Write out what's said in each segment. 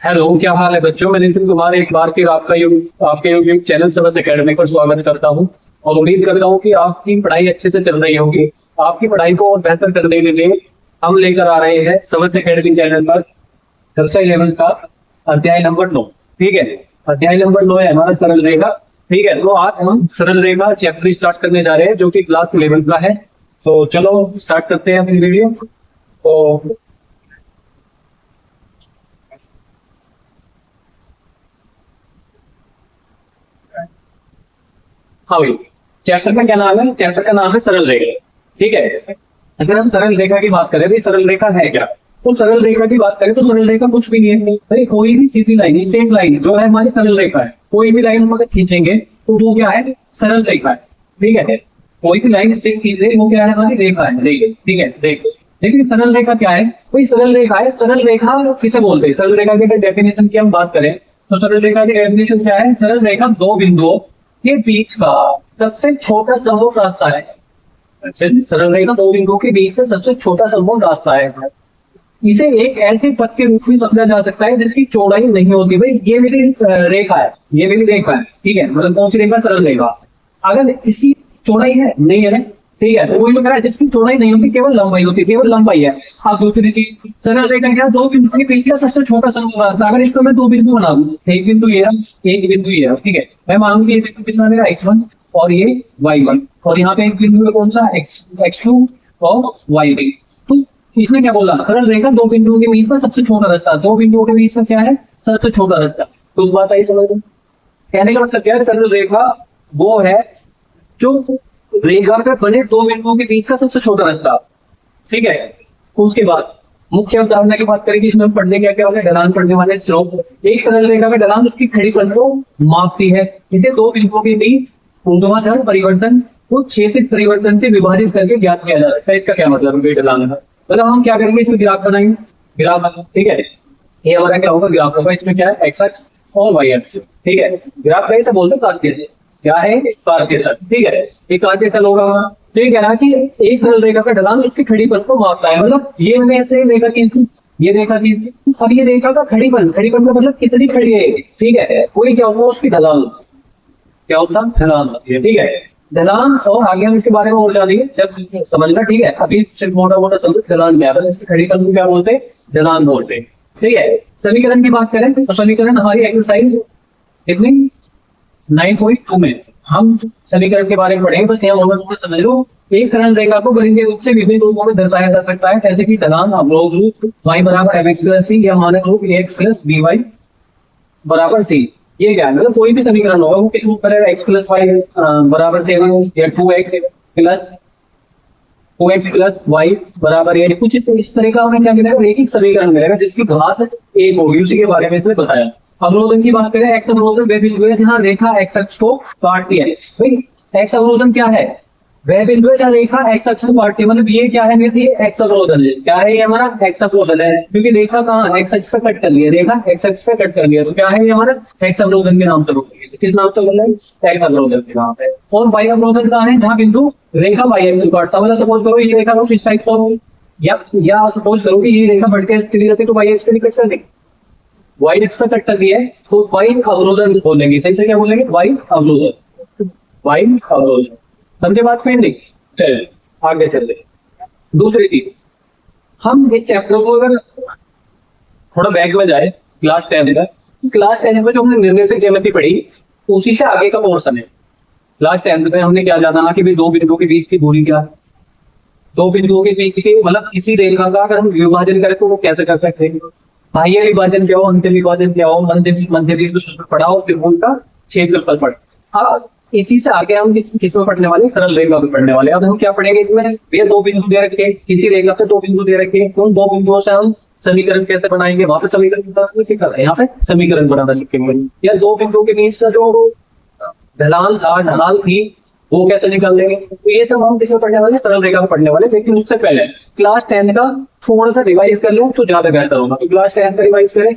Hello, क्या हाल है बच्चों। मैं नितिन कुमार एक बार फिर आपके यूट्यूब चैनल समस एकेडमी पर स्वागत करता हूँ और उम्मीद करता हूँ कि आपकी पढ़ाई अच्छे से चल रही होगी। आपकी पढ़ाई को और बेहतर करने के लिए हम लेकर आ रहे हैं समस एकेडमी चैनल पर कक्षा 11 का अध्याय नंबर 9। ठीक है, अध्याय नंबर 9 है हमारा सरल रेखा। ठीक है, तो आज हम सरल रेखा चैप्टर स्टार्ट करने जा रहे हैं जो कि क्लास 11 का है। तो चलो स्टार्ट करते हैं अपनी वीडियो। तो हाँ भाई, चैप्टर का क्या नाम है? चैप्टर का नाम है सरल रेखा। ठीक है, अगर हम सरल रेखा की बात करें, भाई सरल रेखा है क्या? तो सरल रेखा की बात करें तो सरल रेखा कुछ भी नहीं है भाई। कोई भी सीधी लाइन, स्ट्रेट लाइन जो है हमारी सरल रेखा है। कोई भी लाइन हम अगर खींचेंगे तो वो क्या है? सरल रेखा है। ठीक है, कोई भी लाइन स्ट्रेट खींचे वो क्या है? हमारी रेखा है। ठीक है, रेखा। लेकिन सरल रेखा क्या है? कोई सरल रेखा है। सरल रेखा किसे बोलते हैं? सरल रेखा के डेफिनेशन की हम बात करें तो सरल रेखा की डेफिनेशन क्या है? सरल रेखा दो बिंदुओं के बीच का सबसे छोटा संभव रास्ता है। अच्छा, सरल रेखा दो बिंदुओं के बीच का सबसे छोटा संभव रास्ता है। इसे एक ऐसे पथ के रूप में समझा जा सकता है जिसकी चौड़ाई नहीं होती। भाई ये मेरी रेखा है, ये मेरी रेखा है। ठीक है, मतलब कौन सी रेखा? सरल रेखा। अगर इसकी चौड़ाई है नहीं है, ठीक है, तो वही लोग कह रहा है जिसकी चौड़ाई नहीं होती, केवल लंबाई होती है, केवल लंबाई है। अब दूसरी चीज, सरल रेखा क्या? दो बिंदु के बीच का सबसे छोटा संभव रास्ता। अगर इसको मैं दो बिंदु बना दूं, एक बिंदु ये है, एक बिंदु ये है। ठीक है, मैं मानूं कि ये बिंदु कितना मेरा x1 और ये y1, और यहाँ पे एक बिंदु है कौन सा? x2 और y2। तो इसने क्या बोला? सरल रेखा दो बिंदुओं के बीच का सबसे छोटा रास्ता। दो बिंदुओं के बीच का क्या है? सबसे छोटा रास्ता। तो उस बात आई समझ में? कहने का मतलब क्या है? सरल रेखा वो है जो रेखा पे बने दो बिंदुओं के बीच का सबसे छोटा रास्ता। ठीक है, उसके बाद मुख्य अवधारणा की बात करें कि इसमें पढ़ने क्या क्या होगा? ढलान पढ़ने वाले स्लोप। एक सरल रेखा का ढलान उसकी खड़ीपन को मापती है। इसे दो बिंदुओं के बीच ऊर्ध्वाधर परिवर्तन को क्षैतिज परिवर्तन से विभाजित करके ज्ञात किया जा सकता है। इसका क्या मतलब है? ढलान है मतलब हम क्या करेंगे? इसमें ग्राफ बनाएंगे। ग्राफ बना, ठीक है, ये हमारा क्या होगा? ग्राफ होगा। इसमें क्या है? एक्स अक्ष और वाई अक्ष। ठीक है, ग्राफ का इसे बोलते हैं क्या है? कार्तेय। ठीक है, एक कार्तेय तल होगा। तो ये कह रहा कि एक सरल रेखा का ढलान उसकी खड़ीपन को मापता है। मतलब ये मैंने ऐसे रेखा खींची, ये रेखा खींची, अब ये रेखा का खड़ीपन, खड़ीपन का मतलब कितनी खड़ी है। ठीक है, कोई क्या होगा? उसकी ढलान। क्या होता? ढलान होती है। ठीक है, ढलान, और आगे हम इसके बारे में और जानेंगे जब समझना। ठीक है, अभी सिर्फ मोटा मोटा समझो ढलान क्या है, बस इसकी खड़ीपन को क्या बोलते हैं? ढलान बोलते हैं। सही है। समीकरण की बात करें तो समीकरण हमारी एक्सरसाइज कितनी 9.2 में हम समीकरण के बारे में पढ़ेंगे। बस यहाँ मोटा समझ लो, एक सरल रेखा को गणितीय रूप से विभिन्न रूपों में दर्शाया जा सकता है, जैसे कि ढलान, अवरोध रूप, y बराबर mx प्लस सी, या मानक रूप ax प्लस by बराबर सी। ये क्या है? मतलब कोई भी समीकरण होगा वो किस रूप में रहेगा? x प्लस y बराबर 7 या 2x प्लस y बराबर 8। कुछ इस तरह का हमें क्या मिलेगा? रैखिक समीकरण मिलेगा जिसकी घात 1 होगी। उसी के बारे में इसने बताया। अवरोधन की बात करें, एक्स अवरोधन वह बिंदु है जहां रेखा एक्स अक्ष को काटती है। भाई एक्स अवरोधन क्या है? वह बिंदु है जहां रेखा एक्स अक्ष को काटती है। मतलब ये क्या है मेरी? एक्स अवरोधन है। क्या है ये हमारा? एक्स अवरोधन है, क्योंकि रेखा कहाँ? एक्स अक्ष पे कट कर लिया, रेखा एक्स अक्ष पे कट कर लिया। तो क्या है ये हमारा? एक्स अवरोधन के नाम से रोकेंगे। किस नाम से बोल रहे हैं? एक्स अवरोधन के नाम पे। और वाई अवरोधन कहाँ है? जहां बिंदु रेखा वाई अक्ष को काटता है। मतलब सपोज करो ये रेखा कुछ इस टाइप का हो, या सपोज करो कि ये रेखा बढ़ के चली जाती है तो वाई अक्ष पे कट कर देंगे। वाई एक्स कट कर दिया है तो वाई अवरोधन बोलेंगे। सही से क्या बोलेंगे? वाई अवरोधन, वाई अवरोधन। समझे बात को? नहीं, चलिए आगे चलते। दूसरी चीज, हम इस चैप्टर को अगर थोड़ा बैक में जाए क्लास 10 का, क्लास 10 में जो हमने निर्देशक ज्यामिति पढ़ी उसी से आगे का पोर्शन है। क्लास 10 में हमने क्या जाना ना कि भाई दो बिंदुओं के बीच की दूरी क्या है। दो बिंदुओं के बीच के मतलब किसी रेखा का अगर हम विभाजन करें तो वो कैसे कर सकते हैं? बाह्य विभाजन क्या हो, अंत्य विभाजन क्या हो, मध्य बिंदु सूत्र पढ़ाओ, फिर उनका क्षेत्रफल पढ़। अब इसी से आगे हम किस में पढ़ने वाले? सरल रेखा पे पढ़ने वाले। अब हम क्या पढ़ेंगे इसमें? ये दो बिंदु दे रखे, किसी रेखा पे दो बिंदु दे रखे, उन दो बिंदुओं से हम समीकरण कैसे बनाएंगे? वहां पे समीकरण बनाना सीखा था, यहाँ पे समीकरण बनाना सीखेंगे। या दो बिंदुओं के बीच का जो ढलान था, ढलान थी, वो कैसे निकाल लेंगे? तो ये सब हम किसमें पढ़ने वाले? सरल रेखा में पढ़ने वाले। लेकिन उससे पहले क्लास 10 का थोड़ा सा रिवाइज कर लो तो ज्यादा बेहतर होगा। तो क्लास 10 का रिवाइज करें।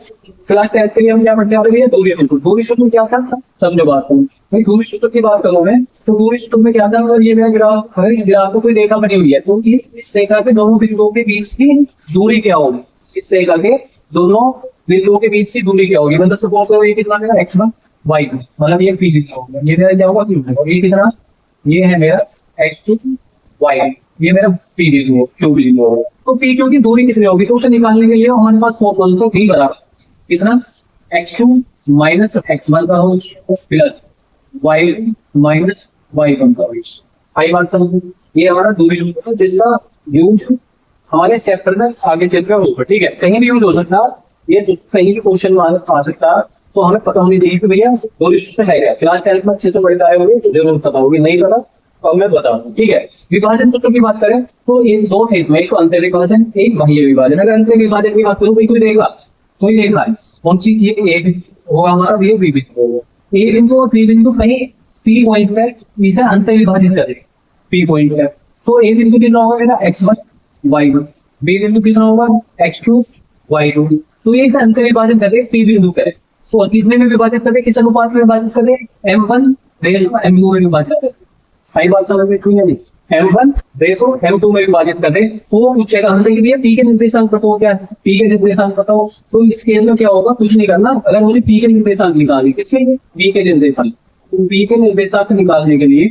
क्लास 10 के लिए हम क्या पढ़ने वाले? दूरी सूत्र। दूरी सूत्र क्या था? समझो बात को। दूरी सूत्र की बात करूं मैं तो दूरी सूत्र में क्या था? अगर ये मेरा ग्राफ, अगर इस ग्राफ को कोई रेखा बनी हुई है तो इस रेखा के दोनों बिंदुओं के बीच की दूरी क्या होगी? इस रेखा के दोनों बिंदुओं के बीच की दूरी क्या होगी, मतलब सपोज करो ये कितना मेरा x1 y2, मतलब ये पी कितना होगा, ये मेरा क्या होगा Q होगा, ये कितना, ये है मेरा x2 y, ये मेरा पी बिंदु हो, Q बिंदु होगा। तो पी क्यू की दूरी कितनी होगी, तो उसे निकालने के लिए हमारे पास फॉर्मूला तो v बराबर कितना x2 माइनस x1 का whole plus y minus y1 का होल। आई बात समझ, ये हमारा दूरी सूत्र है जिसका यूज हमारे इस चैप्टर में आगे चलकर होगा, ठीक है, कहीं भी यूज हो सकता है, ये कहीं भी क्वेश्चन आ सकता है, तो हमें पता होनी चाहिए कि भैया दूरी सूत्र है क्या। क्लास 10 में अच्छे से पढ़ते आए होंगे तो जरूर पता होगी, नहीं पता तो मैं बताऊँ, ठीक है। विभाजन सूत्र की बात करें तो इन दो फेज में, एक अंतर विभाजन, एक बाह्य विभाजन। अगर अंतर विभाजन की बात करूँ कोई देगा, कोई देख रहा है कौन सी, ये ए होगा हमारा, ये बी बिंदु होगा, ए बिंदु और बी बिंदु कहीं पी पॉइंट पर इसे अंतर विभाजित करें, पी पॉइंट पर, तो ए बिंदु कितना होगा मेरा x1 y1, बी बिंदु कितना होगा x2 y2, तो ये इसे अंतर विभाजन करके पी बिंदु करें, तो कितने में विभाजित करें, किस अनुपात में विभाजित करें, m1 रेशो m2 में विभाजित करें। सही बात समझ में क्यों नहीं, m1 रेशो m2 में विभाजित करें, तो पूछेगा हमसे कि भैया पी के निर्देशांक पता हो, क्या पी के निर्देशांक पता हो, तो इस केस में क्या होगा, कुछ नहीं करना, अगर मुझे पी के निर्देशांक निकालने, किसके, बी के निर्देशांक, तो पी के निर्देशांक निकालने के लिए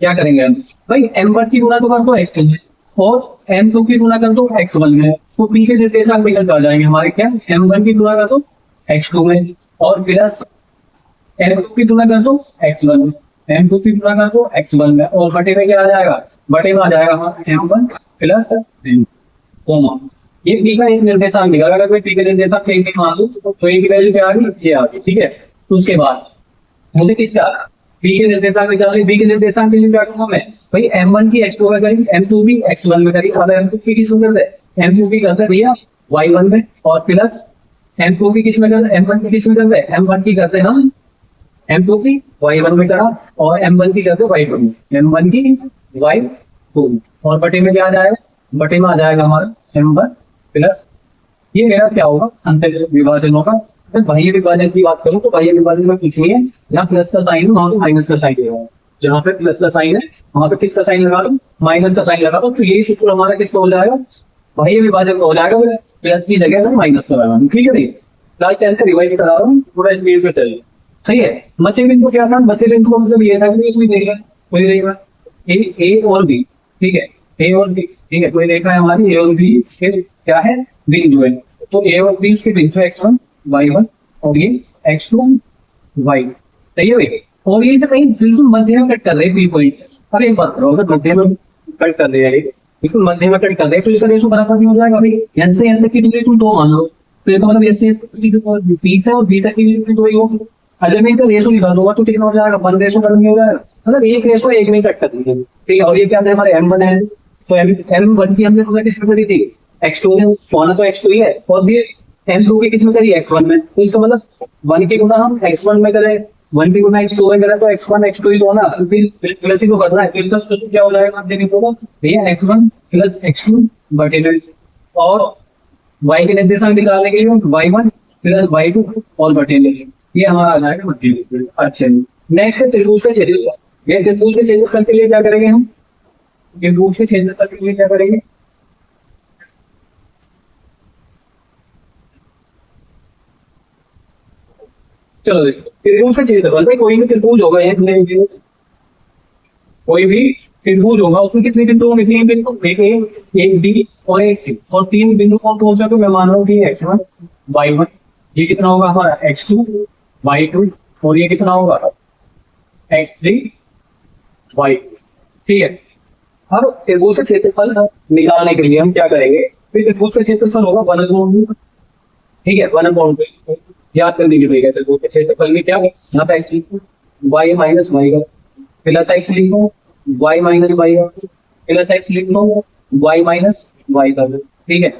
क्या करेंगे हम, भाई m1 की गुणा तो कर दो x2 में और m2 की गुणा कर दो x1 में, तो p के निर्देशांक निकल कर जाएंगे हमारे, क्या m1 की गुणा कर दो x2 में और प्लस m2 की गुणा कर दो x1 में, m2 की गुणा कर दो x1 में, और बटे में क्या आ जाएगा, बटे में आ जाएगा हमारा m1 प्लस कोमा, ये p का एक निर्देशांक निकला। अगर कोई p के निर्देशांक एक भी मान लो तो एक की वैल्यू क्या आ गई, ये आ गई, ठीक है। तो उसके बाद मुझे किसका p के निर्देशांक निकालने, b के निर्देशांक के लिए क्या करूंगा मैं, भाई m1 की x2 में करी, m2 भी x1 में करी, अब m2 की किस में कर दे, m2 की करते भैया y1 में, और प्लस m2 की किस में कर दे, m1 की किस में कर दे, m1 की करते हम m2 की y1 में करा, और m1 की करते y2 में, m1 की y2, और बटे में क्या आ जाएगा, बटे में आ जाएगा हमारा m1 प्लस, ये मेरा क्या होगा, अंतर विभाजन होगा। बाह्य विभाजन की बात करूं तो बाह्य विभाजन में कुछ नहीं है, जहाँ प्लस का साइन है वहां पे माइनस का साइन है, जहाँ पे प्लस का साइन है वहां पे किसका साइन लगा दो, माइनस का साइन लगा दो, तो यही सूत्र हमारा किसका हो जाएगा, बाह्य विभाजन का हो जाएगा, प्लस की जगह में माइनस का लगा, ठीक है भाई। क्लास 10 का रिवाइज करा रहा हूँ, थोड़ा स्पीड से चलिए, सही है। मध्य बिंदु क्या था, मध्य बिंदु का मतलब ये था कि कोई देगा, कोई देगा ए और बी, ठीक है, ए और बी, ठीक है, कोई देखा है हमारी ए और बी, फिर क्या है बिंदु है, तो ए और बी उसके बिंदु x1 y1 और ये x2 y, सही है भाई। और ये से कहीं बिल्कुल मध्य में कट कर रहे हैं बी पॉइंट। अब एक बात करो, अगर मध्य में कट कर रहे हैं, बिल्कुल मध्य में कट कर रहे हैं, तो इसका रेशो बराबर नहीं हो जाएगा भाई, यहाँ से यहाँ तक की दूरी तुम 2 मान लो, तो इसका मतलब ऐसे बी से और बी तक की दूरी 2 ही होगी। अगर मैं इनका रेशो निकाल दूंगा तो कितना हो जाएगा, 1 रेशो नहीं हो जाएगा, मतलब एक रेशो एक में कट कर देंगे, ठीक है। और ये क्या है हमारे m1 है, तो m1 की हमने किसमें करी थी, x2 में, होना तो x2 ही है, और ये m2 की किसमें करी, x1 में, तो इसका मतलब 1 की गुना हम x1 में करें, 1 की गुना x2 में करें, तो x1 x2 ही तो होना, फिर प्लस ही तो करना है, तो इसका सूत्र क्या हो जाएगा, आप देखिए तो भैया x1 प्लस x2 बटे में, और y के निर्देशांक निकालने के लिए y1 प्लस y2 और बटे में, ये हमारा आ जाएगा मध्य बिंदु। अच्छा, नेक्स्ट है त्रिभुज का क्षेत्रफल। ये त्रिभुज के क्षेत्रफल के लिए क्या करेंगे हम, त्रिभुज के क्षेत्रफल के लिए क्या करेंगे, चलो देखो त्रिभुज का क्षेत्रफल, भाई कोई भी त्रिभुज होगा, कोई भी त्रिभुज होगा उसमें कितने बिंदु होंगे, 3 बिंदु, एक बी और एक सी, और 3 बिंदु कौन कौन सा, तो मैं मान रहा हूँ कि x1 y1, ये कितना होगा हमारा x2 y2, और ये कितना होगा x3 y2, ठीक है। अब त्रिभुज का क्षेत्रफल निकालने के लिए हम क्या करेंगे, फिर त्रिभुज का क्षेत्रफल होगा 1/2, ठीक है, 1/2 याद कर लीजिए भैया, त्रिभुज के क्षेत्रफल में क्या है, यहाँ पे x y माइनस y का प्लस x लिखो, y माइनस y का प्लस x लिखो, y माइनस y का, ठीक है।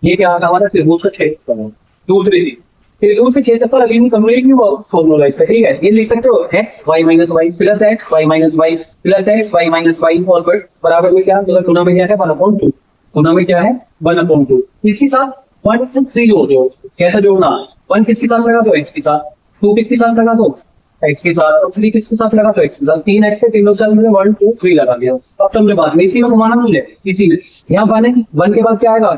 ये क्या आता हमारा त्रिभुज का क्षेत्रफल। दूसरी चीज, त्रिभुज के क्षेत्रफल अभी कंप्लीट नहीं हुआ फॉर्मूला इसका, ठीक है। ये लिख सकते हो x y minus y plus x y minus y plus x y minus y और बराबर में क्या है, गुना में क्या है 1/2, गुना में क्या है 1/2, इसके साथ 1 और 3 जोड़ दो। कैसा जोड़ना, 1 किसके साथ लगा दो x के साथ, 2 किसके साथ लगा दो x के साथ, और 3 किसके साथ लगा दो x के साथ, 3x थे, तीनों साथ मैंने 1 2 3 लगा दिया। अब तुमने बाद में इसी में घुमाना मुझे, इसी में यहाँ पाने 1 के बाद क्या आएगा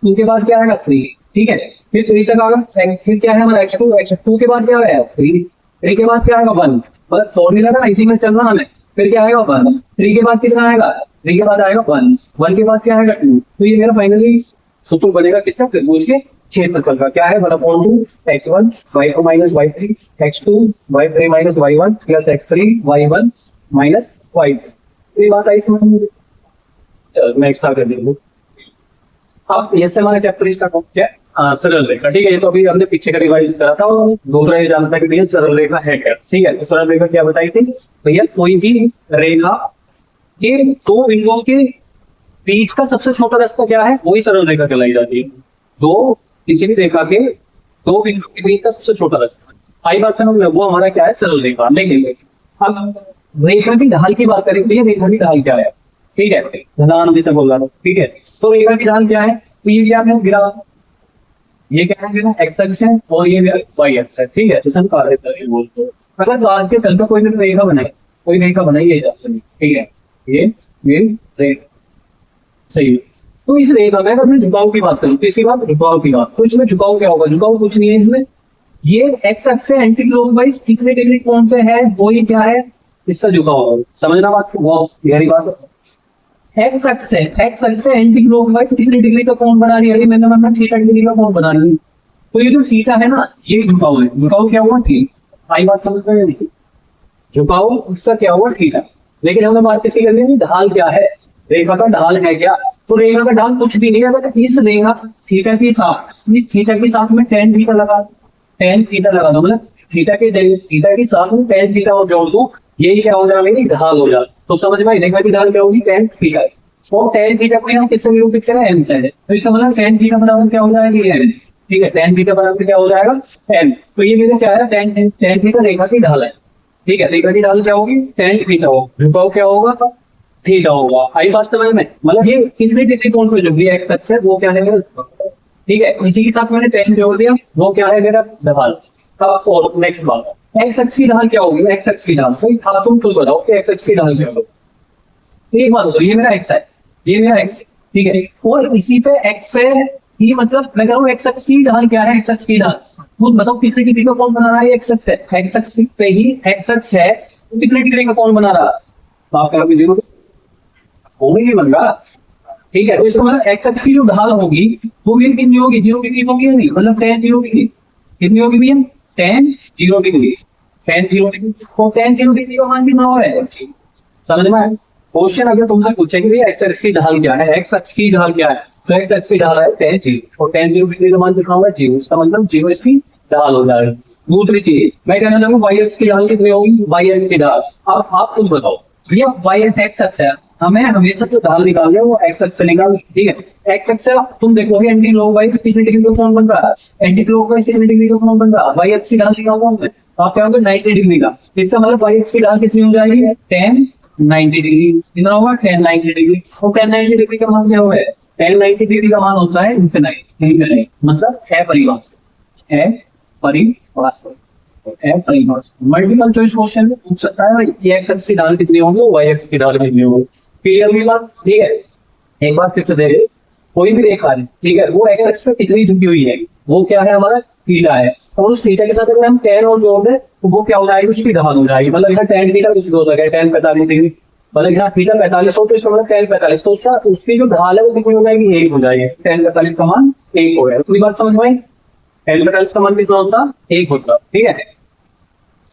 2 के बाद क्या आएगा 3 ठीक है। फिर 3 तक आ गया, फिर क्या है हमारा x2, x2 के बाद क्या है 3, 3 के बाद क्या आएगा 1, मतलब फॉर्मूला ना इसी में चलना हमें। फिर क्या आएगा 1, 3 के बाद कितना आएगा, 3 के बाद आएगा 1, 1 के बाद क्या आएगा 2। तो ये मेरा फाइनली सूत्र बनेगा किसका, त्रिभुज के क्षेत्रफल का। क्या है 1/2 x1 y2 minus y3 x2 y3 minus y1 plus x3 y1 minus y2। ये बात आई समझ में? मैं एक्स्ट्रा कर दूँ। अब ये से हमारा चैप्टर इसका क्या है, सरल रेखा। ठीक है, ये तो अभी हमने पीछे का रिवाइज करा था और दूसरा ये जानता है कि भैया सरल रेखा है क्या। ठीक है, तो सरल रेखा क्या बताई थी भैया, कोई भी रेखा के दो बिंदुओं के बीच का सबसे छोटा रास्ता क्या है, वही सरल रेखा कहलाई जाती है। दो किसी भी रेखा के दो बिंदु के बीच का सबसे छोटा रास्ता, आई बात समझ में, वो हमारा क्या है सरल रेखा। लेकिन अब रेखा की ढाल की बात करें, भैया रेखा की ढाल क्या है। ठीक है, ढलान जैसे बोल रहा हूँ। ठीक है, तो रेखा की ढाल क्या है, तो ये क्या है गिरा, ये क्या है मेरा एक्स एक्स है और ये मेरा वाई एक्स है। ठीक है, जैसे हम कहा रहता है बोलते हैं, अगर बात के तल पर कोई भी रेखा बनाए, कोई रेखा बनाई जाती है। ठीक है, ये रेखा सही है। तो इस रेखा में अगर मैं झुकाव की बात करूं, किसकी बात, झुकाव की बात, तो इसमें झुकाव क्या होगा, झुकाव कुछ नहीं है इसमें, ये एक्स एक्स से एंटी क्लॉकवाइज कितने डिग्री कोण पे है, वो ही क्या है इसका झुकाव होगा। समझना बात, वो गहरी बात है। एक्स एक्स से एंटी क्लॉकवाइज कितनी डिग्री का कोण बना रही है, मैंने मतलब थीटा डिग्री का कोण बना रही है। तो ये जो थीटा है ना, ये झुकाव है। झुकाव क्या हुआ, थीटा। आई बात समझ में नहीं, झुकाव इसका क्या हुआ, थीटा। लेकिन हमने बात किसकी कर ली, ढाल क्या है, रेखा का ढाल है क्या। तो रेखा का ढाल कुछ भी नहीं है, अगर इस रेखा थीटा के साथ, इस थीटा के साथ में टेन थीटा लगा दो, मतलब थीटा के साथ में टेन थीटा और जोड़ दो, यही क्या हो जाएगा, ढाल हो जाएगा। तो समझ में, रेखा की ढाल क्या होगी, टेन थीटा। और टेन थीटा को हम किससे निरूपित करें, एन से। तो इसका मतलब टेन थीटा बराबर क्या हो जाएगी, एन। ठीक है, टेन थीटा बराबर क्या हो जाएगा, एन। तो ये मेरा क्या है, टेन थीटा रेखा की ढाल है। ठीक है, रेखा की ढाल क्या होगी, टेन थीटा होगा, झुकाव क्या होगा, थीटा होगा। आई बात समझ में, मतलब ये कितने डिग्री कोण पे झुक रही है, एक्स एक्स है, वो क्या है मेरा। ठीक है, इसी के साथ मैंने टेन जोड़ दिया, वो क्या है मेरा ढाल। अब और नेक्स्ट बात, एक्स एक्स की ढाल क्या होगी, एक्स एक्स की ढाल भाई तुम खुद बताओ कि एक्स एक्स की ढाल क्या होगी। एक बात बताओ, ये मेरा एक्स है, ये मेरा एक्स। ठीक है, और इसी पे एक्स पे ही, मतलब मैं कह रहा हूँ एक्स एक्स की ढाल क्या है, एक्स एक्स की ढाल खुद बताओ कितने डिग्री का कोण बना रहा है, एक्स एक्स है। एक्स एक्स पे ही एक्स एक्स है, कितने डिग्री का कोण बना रहा है, तो आप कहोगे जरूर होगी नहीं बन रहा। ठीक है, तो इसका मतलब एक्स एक्स की जो ढाल होगी वो भी कितनी होगी, 0 डिग्री होगी या नहीं, मतलब tan 0 डिग्री कितनी होगी भैया, tan 0 डिग्री, tan 0 डिग्री। तो tan 0 डिग्री का मान कितना हो है, समझ में। क्वेश्चन अगर तुमसे पूछे कि भैया एक्स एक्स की ढाल क्या है, एक्स एक्स की ढाल क्या है, तो एक्स एक्स की ढाल है tan 0 और tan 0 डिग्री का मान कितना होगा 0, इसका मतलब 0 इसकी ढाल हो जाएगी। दूसरी चीज मैं कहना चाहूंगा, वाई एक्स की ढाल कितनी होगी, वाई एक्स की ढाल। अब आप खुद बताओ भैया, वाई एक्स एक्स है, हमें हमेशा जो ढाल निकाल है वो एक्स एक्स से निकाल। ठीक है, एक्स एक्स से तुम देखोगे एंटी क्लॉकवाइज कितने डिग्री का कोण बन रहा है, एंटी क्लॉकवाइज कितने डिग्री का कोण बन रहा है, वाई एक्स की ढाल निकालूंगा मैं, आप क्या होगा 90 डिग्री का। इसका मतलब वाई एक्स की ढाल कितनी हो जाएगी, tan 90 डिग्री। कितना होगा, tan 90 डिग्री। और tan 90 डिग्री का मान क्या होगा, tan 90 डिग्री का मान होता है इनफिनिटी, मतलब है परिभाषा, है परिभाषा, मल्टीपल चॉइस क्वेश्चन में पूछ सकता है भाई एक्स एक्स की ढाल कितनी होगी, वाई एक्स की ढाल कितनी होगी। क्लियर हुई बात। ठीक है, एक बार फिर से देख, कोई भी रेखा है, ठीक है, वो एक्स एक्स पे कितनी झुकी हुई है, वो क्या है हमारा थीटा है। और उस थीटा के साथ अगर हम tan और जोड़ दें तो वो क्या हो जाएगी, उसकी ढाल हो जाएगी। मतलब यहाँ tan थीटा कुछ हो सके, tan 45 डिग्री, मतलब यहाँ थीटा 45 हो तो इसका मतलब tan 45, तो उसकी जो ढाल है वो कितनी हो जाएगी, 1 हो जाएगी। tan 45 का मान 1 हो गया। पूरी बात समझ में, tan 45 का मान कितना होता, 1 होता। ठीक है,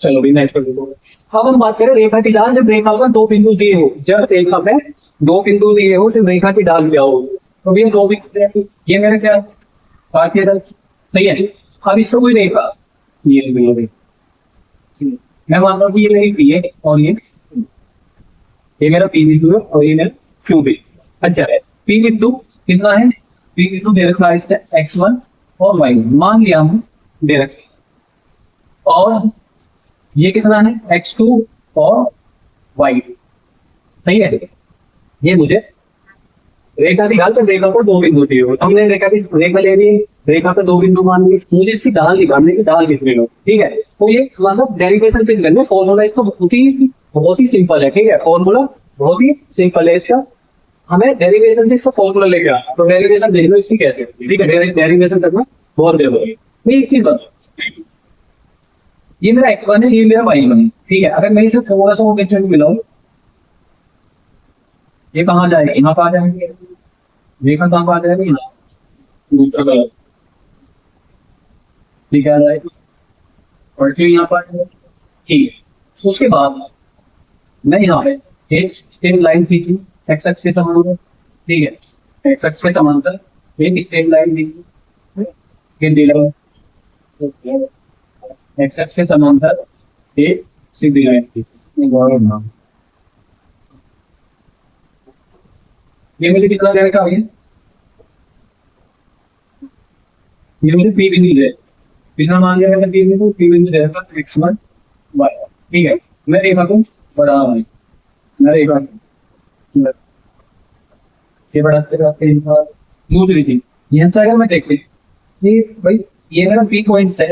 चलो भी नेक्स्ट देखो। अब हम बात करें रेखा की ढाल, जब रेखा पर दो बिंदु दिए हो, जब रेखा में दो बिंदु दिए हो तो रेखा की ढाल क्या होगी। तो भैया दो बिंदु, ये मेरा क्या बात है, सही है। अब इसको कोई रेखा, ये मैं मानता हूँ कि ये मेरी पी है और ये मेरा पी बिंदु है और ये मेरा क्यू बिंदु। अच्छा है, पी बिंदु कितना है, पी बिंदु दे रखा है इसका x1 और y1 मान लिया हम दे रखे, और ये कितना है x2 और y2। सही है, ये मुझे रेखा की ढाल पर रेखा पर दो बिंदु दिए हो, हमने रेखा ले ली, रेखा पर दो बिंदु मान लिए, मुझे इसकी ढाल निकालने की, ढाल कितनी हो। ठीक है, तो ये मतलब डेरिवेशन से करने फॉर्मूला इसका बहुत ही सिंपल है। ठीक है, फॉर्मूला बहुत ही सिंपल है इसका। हमें डेरिवेशन से इसका फॉर्मूला लेके आना, तो डेरिवेशन देख लो इसकी कैसे, ठीक है, डेरिवेशन करना बहुत देर होगी। मैं एक चीज बताऊं, ये मेरा x1 है, ये मेरा y1 है, ठीक है। अगर मैं इसे थोड़ा सा वो मिलाऊं, ये कहाँ जाएगा, यहाँ पर आ जाएंगे, ये कहाँ पर आ जाएगा, यहाँ, ठीक है, और फिर यहाँ पर, ठीक है। उसके बाद मैं यहाँ पे एक स्ट्रेट लाइन खींची एक्स एक्स के समांतर, ठीक है, एक्स एक्स के समांतर एक स्ट्रेट लाइन खींची, फिर दिला एक्स एक्स के समांतर एक सीधी लाइन खींची, ये मुझे कितना जाएगा, ये मुझे पी बिंदु है, बिना मान लिया मैंने पी बिंदु जाएगा x1 y, ठीक है। मैं रेखा को बढ़ा रहा हूं, मैं रेखा ये बढ़ाते रहते हैं, दूसरी चीज यहां से अगर मैं देखते ये भाई ये मेरा पी पॉइंट है,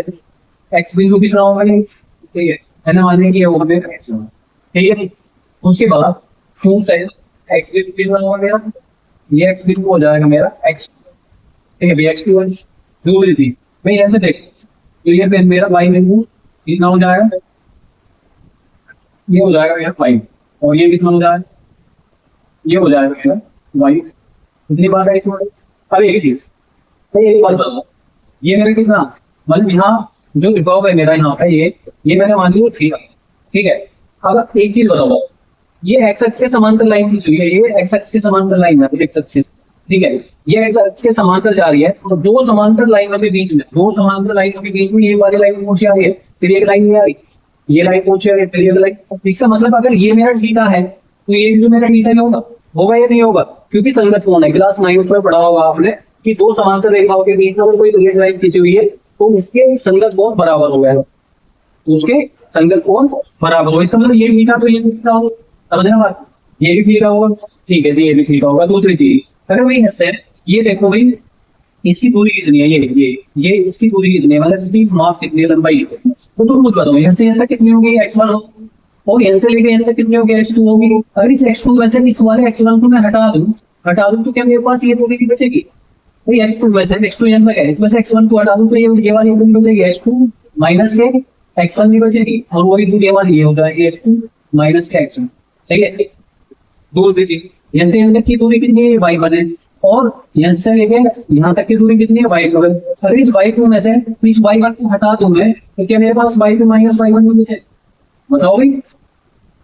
एक्स बिंदु कितना होगा, ठीक है ना, मान लीजिए ये होगा मेरा x1, ठीक है। उसके बाद फोर्स है एक्स बिंदु कितना होगा मेरा, ये एक्स बिंदु हो जाएगा मेरा x, ठीक है, x2 दूसरी चीज मैं यहां से देख, तो ये मेरा y बिंदु कितना हो जाएगा, ये हो जाएगा मेरा 5, और ये कितना हो जाएगा, ये हो जाएगा मेरा y, कितनी बात है इसमें। अब एक चीज एक बात बताओ, ये मेरा कितना, मतलब यहाँ जो विभाग है मेरा यहाँ पे ये मैंने मान लिया ठीक है। अब एक चीज बताओ, ये एक्स एक्स के समांतर लाइन की हुई है, ये एक्स एक्स के समांतर लाइन है, एक्स एक्स, ठीक है, ये एक्स एक्स के समांतर जा रही है, और दो समांतर लाइनों के बीच में, दो समांतर लाइनों के बीच में ये वाली लाइन पहुंची आ रही है, फिर एक लाइन नहीं आ रही, ये लाइन पहुंची आ रही है, फिर एक लाइन, इसका मतलब अगर ये मेरा थीटा है तो ये जो मेरा थीटा में होगा या नहीं होगा, क्योंकि संगत कौन है, क्लास 9 पर पढ़ा होगा आपने कि दो समांतर रेखाओं के बीच में अगर कोई रेखा लाइन खींची हुई है तो उसके संगत कोण बराबर हो गया, तो उसके संगत कोण बराबर हो, इसका मतलब ये थीटा तो ये थीटा होगा, समझना बात, ये भी थीटा होगा, ठीक है जी, ये भी थीटा होगा। दूसरी चीज अगर भाई इससे ये देखो भाई इसकी दूरी कितनी है, ये इसकी दूरी कितनी है, मतलब इसकी माप कितनी है, लंबाई, तो तुम खुद बताओ यहाँ से यहाँ तक कितनी होगी x1 और यहाँ से लेके यहाँ तक कितनी होगी x2 होगी। अगर इस x2 वैसे इस वाले x1 को मैं हटा दूं तो क्या मेरे पास ये दूरी की बचेगी, भाई x2 वैसे x2 यहाँ तक है, इसमें से x1 को हटा दूं तो ये वाली दूरी बचेगी x2 माइनस के x1 भी बचेगी, और वही दूरी हमारी ये हो जाएगी x2 माइनस के x1, सही है। दूसरी चीज यहाँ से यहाँ तक की दूरी कितनी है, y1 है, और यहाँ से लेके यहाँ तक की दूरी कितनी है, y2 है। अगर इस y2 में से इस y1 को हटा दूं मैं तो क्या मेरे पास y2 माइनस y1 में बचे, बताओ भाई,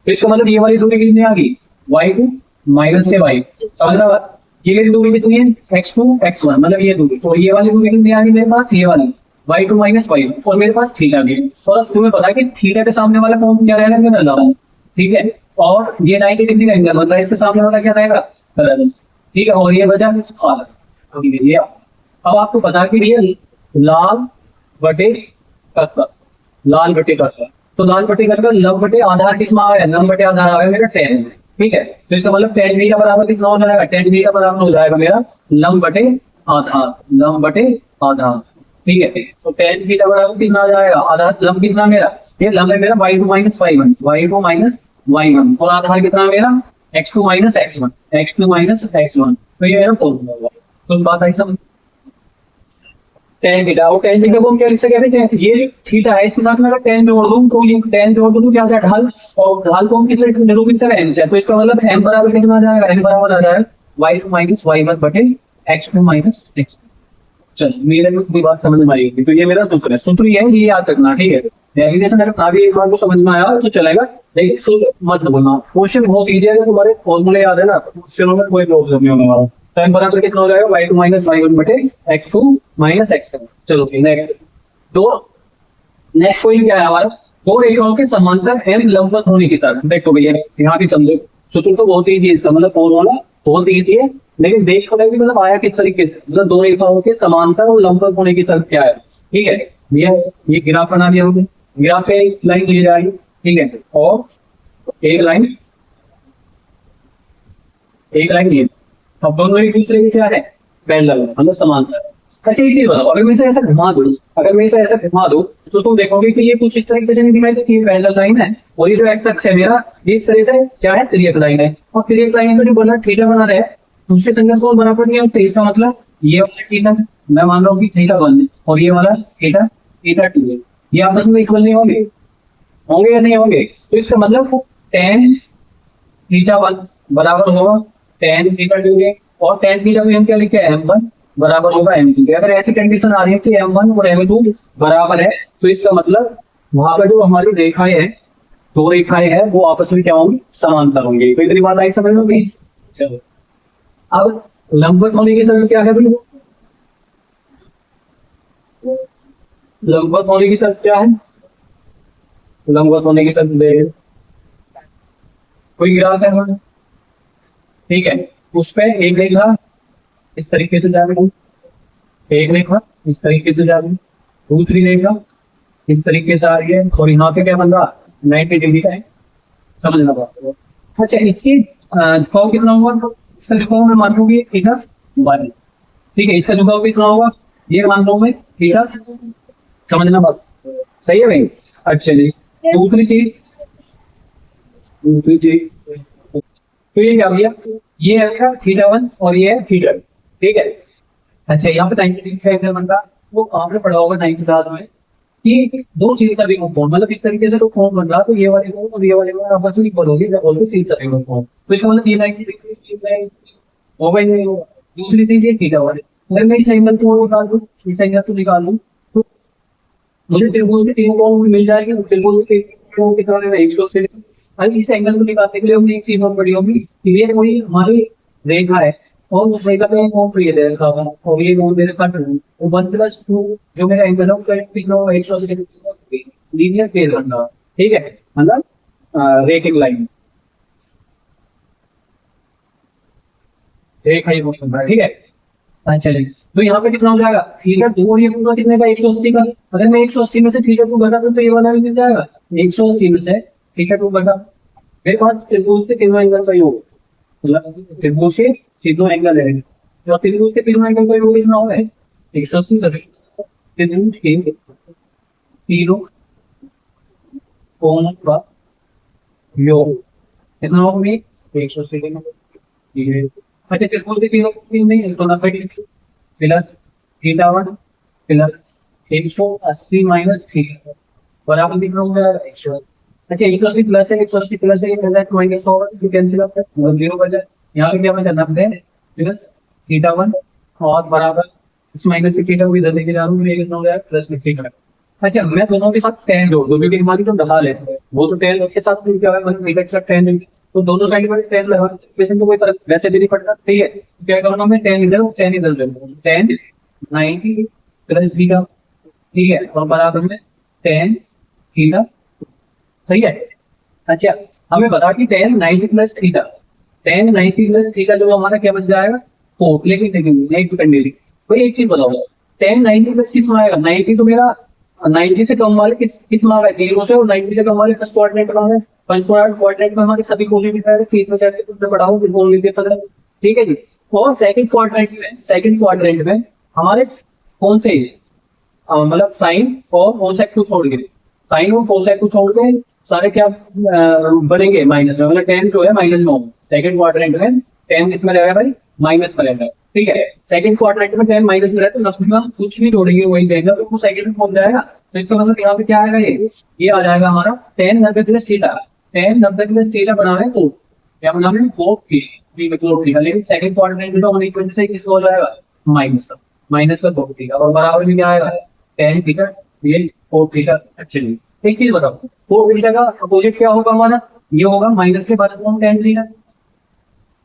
तो इसका मतलब ये वाली दूरी कितनी आ गई, y2 माइनस के y, समझ रहा, ये दूरी कितनी है x2 x1, मतलब ये दूरी, तो ये वाली दूरी कितनी आ गई मेरे पास, ये वाली y2 माइनस y1, और मेरे पास थीटा भी है, और तुम्हें पता है कि थीटा के सामने वाला कोण क्या रहेगा, ठीक है, और ये 90 डिग्री का एंगल बनता है, इसके सामने वाला क्या रहेगा, ठीक है, और ये बचा ये। अब आपको पता कि ये लाल बटे कत्ता, लाल बटे कत्ता, तो लाल बटे कत्ता लंब बटे आधार किसमें आ गया, लंब बटे आधार आ गया मेरा 10, ठीक है, तो इसका मतलब 10 v का बराबर कितना हो जाएगा, 10 v का बराबर हो जाएगा मेरा लंब बटे आधार, लंब बटे आधार, ठीक है, तो 10 v का बराबर कितना आ जाएगा, आधार लंब कितना मेरा, ये लंब है मेरा y2 minus y1, y2 minus y1, और आधार कितना मेरा x2 minus x1, x2 minus x1, तो ये मेरा फॉर्मूला होगा। तो बात आई समझ, tan थीटा, और tan थीटा को हम क्या लिख सकते हैं, ये थीटा है, इसके साथ में अगर tan जोड़ दूं तो ये tan जोड़ दूं तो क्या आ जाएगा ढाल, और ढाल को हम किससे निरूपित करें, n से, तो इसका मतलब m बराबर कितना आ जाएगा, n बराबर आ जाएगा y2 माइनस y1 बटे x2 माइनस x1। चल मेरे में कोई बात समझ में आएगी, तो ये मेरा सूत्र है, सूत्र ये है, ये याद रखना, ठीक है, डेरिवेशन अगर ना भी एक बार को समझ में आया तो चलेगा, लेकिन सूत्र मत भूलना, क्वेश्चन बहुत इजी है, तुम्हारे फॉर्मूले याद है ना, क्वेश्चनों में कोई प्रॉब्लम नहीं होने वाला। तो m बराबर कितना हो जाएगा, y2 माइनस y1 बटे x2 माइनस x1। चलो नेक्स्ट, नेक्स्ट कोई क्या है हमारा, दो रेखाओं के समांतर m लंबवत होने के साथ, देखो भैया यहाँ भी समझो, सूत्र तो बहुत इजी है, इसका मतलब फॉर्मूला बहुत इजी है, लेकिन देखो कि मतलब आया किस तरीके से, मतलब दो रेखाओं के समांतर और लंबवत होने की शर्त क्या है, ठीक है भैया, ये ग्राफ बना दिया होगा, ग्राफ पे एक लाइन ली जाएगी, ठीक है, और एक लाइन लिए, अब दोनों एक दूसरे के क्या है, पैरेलल, मतलब समांतर। अच्छा एक चीज बताओ, अगर मैं इसे ऐसा घुमा दूं तो तुम देखोगे कि ये कुछ इस तरीके से नहीं दिखाई देती है, पैरेलल लाइन है, और ये जो एक्स अक्ष है मेरा ये इस तरह से क्या है, तिर्यक लाइन है, और तिर्यक लाइन का जो बना थीटा बना रहा है दूसरे संख्या को बराबर नहीं होते, इसका मतलब ये वाला थीटा मैं मान रहा हूँ कि थीटा 1 है और ये वाला थीटा थीटा 2 है, ये आपस में इक्वल नहीं होंगे, होंगे या नहीं होंगे? तो इसका मतलब tan थीटा 1 बराबर होगा tan थीटा 2 है, और tan थीटा को हम क्या लिखे हैं m1 बराबर होगा m2। अगर ऐसी कंडीशन आ रही है कि m1 और m2 बराबर है तो इसका मतलब वहां पर जो हमारी रेखाएं है, दो रेखाएं हैं, वो आपस में क्या होंगी? समांतर होंगी। तो इतनी बात आई समझ में? चलो अब लंबवत होने की शर्त क्या है भाई? लंबवत होने की शर्त क्या है? लंबवत होने की शर्त दे, कोई ग्राफ है हमारा, ठीक है, उस पे एक रेखा इस तरीके से जा रही है, एक रेखा इस तरीके से जा रही है, दूसरी रेखा इस तरीके से आ रही है, और यहाँ पे क्या बन रहा? 90 डिग्री का है, समझना बात। अच्छा, इसकी झुकाव कितना होगा? इसका झुकाव मैं मान लूंगी थीटा 1, ठीक है, इसका झुकाव कितना होगा? ये मान लो मैं थीटा, समझना बात, सही है भाई? अच्छा जी, दूसरी चीज तो ये क्या भैया, ये है थीटा 1 और ये है थीटा 2, ठीक है। अच्छा, यहाँ पे 90 डिग्री का एंगल बनता, वो आपने पढ़ा होगा 9th क्लास में कि दो सीध सभी कोण, मतलब इस तरीके से तो कोण बन रहा, तो ये वाले कोण और ये वाले कोण आपस में इक्वल होगी, जब बोलते सीध सभी कोण, तो इसका मतलब ये 90 डिग्री होगा ही नहीं होगा। दूसरी चीज ये थीटा 1, अगर मैं इस एंगल को निकाल दूं, इस एंगल को निकाल दूं, तो मुझे त्रिभुज के तीन कोण मिल जाएंगे। त्रिभुज के कोण कितना है? 180। अब इस एंगल को निकालने के लिए हमने एक चीज बहुत बड़ी होगी कि ये कोई हमारी रेखा है और उस रेखा पे कोण प्रिय दे रखा होगा, और ये कोण मेरे कट वो 1+2 जो मेरा एंगल है वो कितना होगा? 180 लीनियर पेज बनना, ठीक है, मतलब रेखिक लाइन, रेखा ही बनना, ठीक है। अच्छा चलिए, तो यहाँ पे कितना हो जाएगा? थीटा 2 और ये पूरा कितने का? 180 का। अगर मैं 180 में से थीटा 2 घटा दूं तो ये वाला भी मिल जाएगा। 180 में से थीटा 2 घटा, मेरे पास त्रिभुज के तीनों एंगल का योग, मतलब त्रिभुज के तीनों एंगल है, तो त्रिभुज के तीनों एंगल का योग कितना होगा? 180 से त्रिभुज के तीनों कोणों का योग कितना होगा? 180। अच्छा, त्रिभुज के तीनों कोण नहीं है तो 90 degree plus theta 1 plus 180 minus theta बराबर कितना होगा? 180। अच्छा, 180 प्लस है, 180 प्लस है, ये माइनस होगा तो कैंसिल होता है, मतलब 0 बचा। यहाँ पे क्या बचा? 90 प्लस थीटा 1 और बराबर इस माइनस से थीटा को इधर लेके जा रहा हूँ, ये कितना हो जाएगा? Plus theta. अच्छा, मैं दोनों के साथ tan जोड़ दूं क्योंकि हमारी तो ढाल है, वो तो tan के साथ क्या है, मतलब थीटा के साथ tan, तो दोनों साइड पर tan लगा, वैसे तो कोई फर्क वैसे भी नहीं पड़ता, ठीक है। क्या करूंगा मैं? tan इधर और tan इधर ले लूंगा, tan 90 प्लस थीटा, ठीक है, और बराबर में tan थीटा, सही है। अच्छा, हमें बता कि tan 90 plus theta, tan 90 plus theta जो हमारा क्या बन जाएगा? 4। लेकिन देखिए एक कंडीशन, कोई एक चीज बताओ, tan 90 प्लस किस में आएगा? 90 तो मेरा 90 से कम वाले किस में आ रहा है? 0 से, और 90 से कम वाले फर्स्ट क्वाड्रेंट में आ रहा है। फर्स्ट क्वाड्रेंट में हमारे सभी पॉजिटिव है, 30 में चलते तो बढ़ाओ फिर बोल लीजिए पता, ठीक है जी। और सेकंड क्वाड्रेंट में हमारे कौन से मतलब साइन और कोसेक को छोड़ के, साइन और कोसेक को छोड़ के सारे क्या बढ़ेंगे? माइनस में, मतलब tan जो है माइनस में होगा। सेकंड क्वाड्रेंट में tan इसमें रहेगा भाई, माइनस में रहेगा, ठीक है। सेकंड क्वाड्रेंट में tan माइनस में रहता है, तो हम कुछ भी जोड़ेंगे वही रहेगा, तो वो सेकंड में पहुंच जाएगा। तो इसका मतलब यहाँ पे क्या आएगा? ये आ जाएगा हमारा tan 90 plus theta, tan 90 plus theta बना है तो क्या बना है? 4 थीटा, लेकिन सेकंड क्वाड्रेंट में तो हमें इक्वल से किस हो जाएगा? माइनस का 4 थीटा, और बराबर में क्या आएगा? tan थीटा, ये 4 थीटा। अच्छा, एक चीज बताओ, 4 थीटा का अपोजिट क्या होगा हमारा? ये होगा माइनस के बाद में tan थीटा,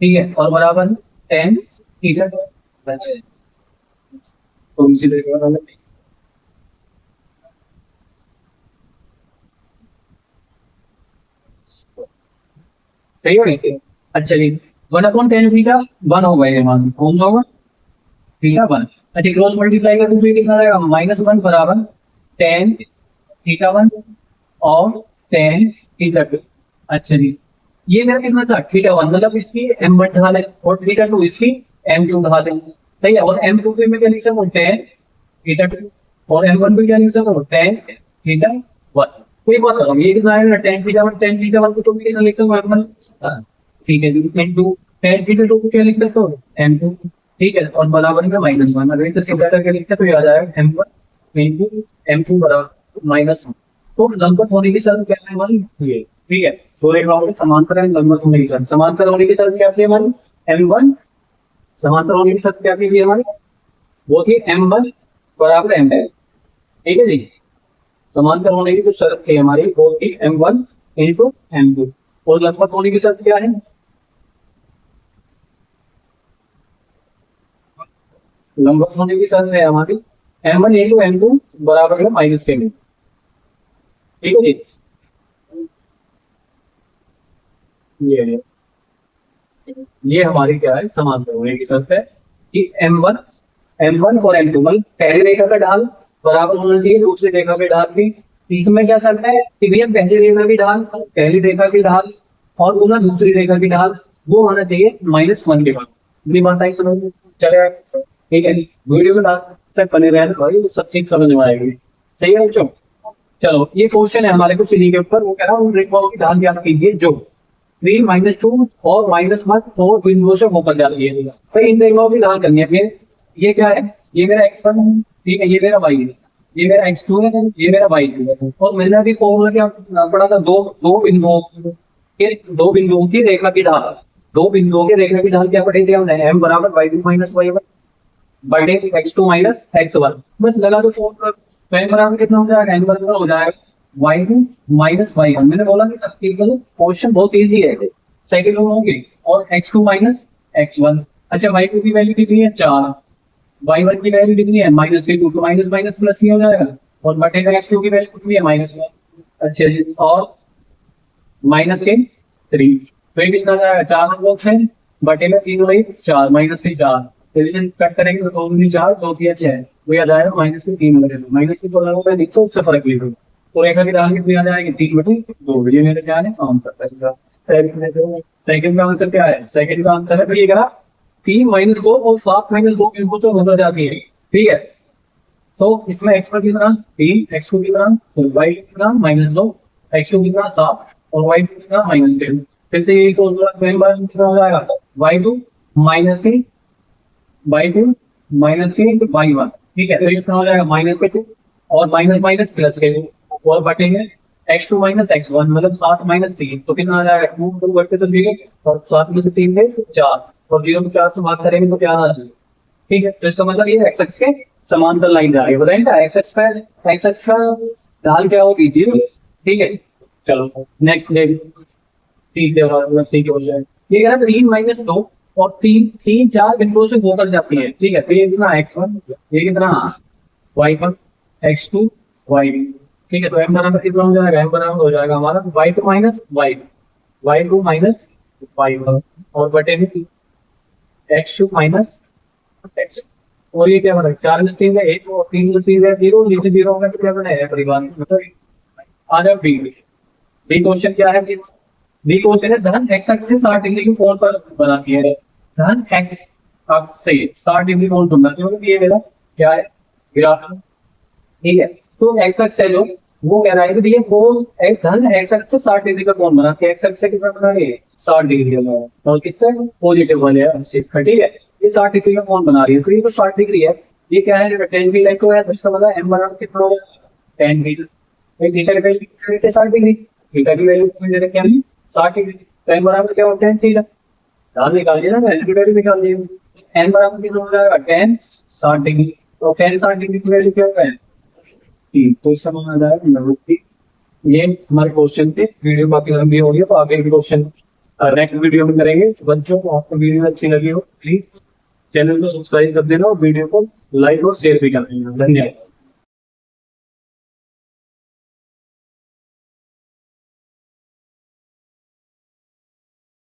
ठीक है, और बराबर tan थीटा। अच्छा, तो इसी तरीके का सही हो गई। अच्छा जी, 1/tan थीटा 1 होगा, ये मान कौन सा होगा? थीटा 1। अच्छा, क्रॉस मल्टीप्लाई कर दूं तो ये कितना आएगा? -1 बराबर tan थीटा 1 और tan थीटा 2। अच्छा जी, ये मेरा कितना था? थीटा 1, मतलब इसकी m1 ढाल है, और थीटा 2 इसकी m2 ढाल है, सही है। और m2 पे मैं क्या लिख सकता हूँ? tan थीटा 2, और m1 पे क्या लिख सकता हूँ? tan theta 1। तो एक बात बताओ, ये कितना आएगा? tan थीटा 1 को तो मैं कितना लिख सकता हूँ? m1, ठीक है, into tan थीटा टू को क्या लिख सकते हो m2, ठीक है, और बराबर में -1। अगर इसे सीधा करके लिखते तो ये आ जाएगा m1 इंटू m2 बराबर -1। तो लंबवत होने की शर्त क्या है हमारी ये, ठीक है, दो रेखाओं के समांतर है, लंबवत होने की शर्त, समांतर होने की शर्त क्या थी हमारी m1, समांतर होने की शर्त क्या थी हमारी, वो थी m1 बराबर m2, ठीक है जी। समांतर होने की जो शर्त थी हमारी वो थी m1 इंटू m2, और लंबवत होने की शर्त क्या है, लंबवत होने की शर्त है हमारी m1 इंटू m2 बराबर है माइनस के, ठीक है जी। ये हमारी क्या है समांतर होने की शर्त है कि m1 और m2 मतलब पहली रेखा का ढाल बराबर होना चाहिए दूसरी रेखा के ढाल की। इसमें क्या शर्त है कि भैया पहली रेखा की ढाल, पहली रेखा की ढाल और गुना दूसरी रेखा की ढाल वो होना चाहिए -1 के बाद। इतनी बात आई समझ में चले, ठीक है। वीडियो में लास्ट तक बने रहे तो भाई सब चीज समझ में आएगी, सही है बच्चों। चलो ये क्वेश्चन है हमारे कुछ इन्हीं के ऊपर, वो कह रहा हूँ रेखाओं की ढाल ज्ञात कीजिए जो 3 -2 और -1 और बिंदुओं से होकर जाती है। तो इन रेखाओं की ढाल करनी है। फिर ये क्या है, ये मेरा x1 है, ठीक है, ये मेरा y है, ये मेरा x2 है, ये मेरा y2 है। और मैंने अभी फॉर्मूला क्या पढ़ा था, दो बिंदुओं की रेखा की ढाल, दो बिंदुओं की रेखा की ढाल क्या पढ़े थे हमने, m बराबर y2 - y1 बटे x2 - x1। बस लगा दो फॉर्मूला, तो m बराबर कितना हो जाएगा, m बराबर हो जाएगा y2 - y1। मैंने बोला कि तकरीबन क्वेश्चन बहुत इजी है, सेकंड में होंगे, और x2 - x1। अच्छा y2 की वैल्यू कितनी है 4, y1 की वैल्यू कितनी है -2, तो माइनस माइनस प्लस नहीं हो जाएगा, और बटे का x2 की वैल्यू कितनी है -1। अच्छा जी, और -3, तो ये कितना जाएगा 4 लोग 6 बटे में 3 वही 4 -4। डिवीजन कट करेंगे तो 2 दूनी 4 2 3 6, वो आ जाएगा -3 बटे 2। -3 को लगा मैं लिखता हूँ, उससे फर्क नहीं पड़ेगा। तो रेखा की ढाल कितनी आ जाएगी 3 बटे 2। ये मेरे ध्यान है काम करता है। सेकंड का आंसर क्या है, सेकंड का आंसर है ये करा 3 - 2 और 7 - 2 इनको से होकर जाती है, ठीक है। तो इसमें x पर कितना 3, x2 कितना, y कितना -2, x2 कितना 7 और y कितना -3। फिर से यही फॉर्मूला कितना हो जाएगा y2 -3 y2 -3 y1, ठीक है। तो ये कितना हो जाएगा -2 और माइनस माइनस प्लस के और बटेंगे x2 - x1 मतलब 7 - 3, तो कितना आ जाएगा 2 2 बटे तो 0 और 7 में से 3 गए 4, और 0 को 4 से भाग करेंगे तो क्या आ जाएगा, ठीक है। तो इसका मतलब ये x अक्ष के समांतर लाइन जा रही है, बताएंगे x अक्ष का ढाल क्या होगी 0, ठीक है। चलो नेक्स्ट देख, तीसरे वाला सी के बोल रहे हैं, ये कह रहा है 3 - 2 और 3 4 बिंदुओं से होकर जाती है, ठीक है। तो ये कितना x1, ये कितना y1 x2 y, ठीक है। तो m बराबर कितना हो जाएगा, m बराबर हो जाएगा हमारा y2 - y2 y1 और बटे में x2 x, और ये क्या बना 4 में 3 है 1 और 3 में 3 है 0, नीचे 0 होगा तो क्या बनेगा परिभाष मतलब आ जाओ बी। बी क्वेश्चन क्या है, बी क्वेश्चन है धन x अक्ष से 60 डिग्री की कोण पर बनाती है, धन x अक्ष से 60 डिग्री कोण पर बनाती है, मतलब ये मेरा क्या है ग्राफ, ठीक है। तो x अक्ष है जो वो कह रहा है कि ये कोण एक धन x अक्ष से 60 डिग्री का कोण बनाती है, x अक्ष से कितना बना है 60 डिग्री का, और किस पे पॉजिटिव वाले है इस पर, ठीक है। ये 60 डिग्री का कोण बना रही है, तो ये तो 60 डिग्री है, ये क्या है tan की लाइन को है, तो इसका मतलब m बराबर कितना होगा tan थीटा, थीटा की वैल्यू 60 डिग्री, थीटा की वैल्यू कितनी दे रखी है 60 डिग्री, तो m बराबर क्या होता है tan थीटा, ढाल निकालिए ना, एंगल वैल्यू निकाल दिए, n बराबर कितना हो जाएगा tan 60 डिग्री, तो tan 60 डिग्री की वैल्यू क्या होता है, तो इसका मान आ जाएगा 90। ये हमारे क्वेश्चन थे, वीडियो बाकी लंबी हो गई तो आगे क्वेश्चन नेक्स्ट वीडियो में करेंगे। बच्चों को आपको वीडियो अच्छी लगी हो प्लीज चैनल को सब्सक्राइब कर देना और वीडियो को लाइक और शेयर भी कर देना। धन्यवाद।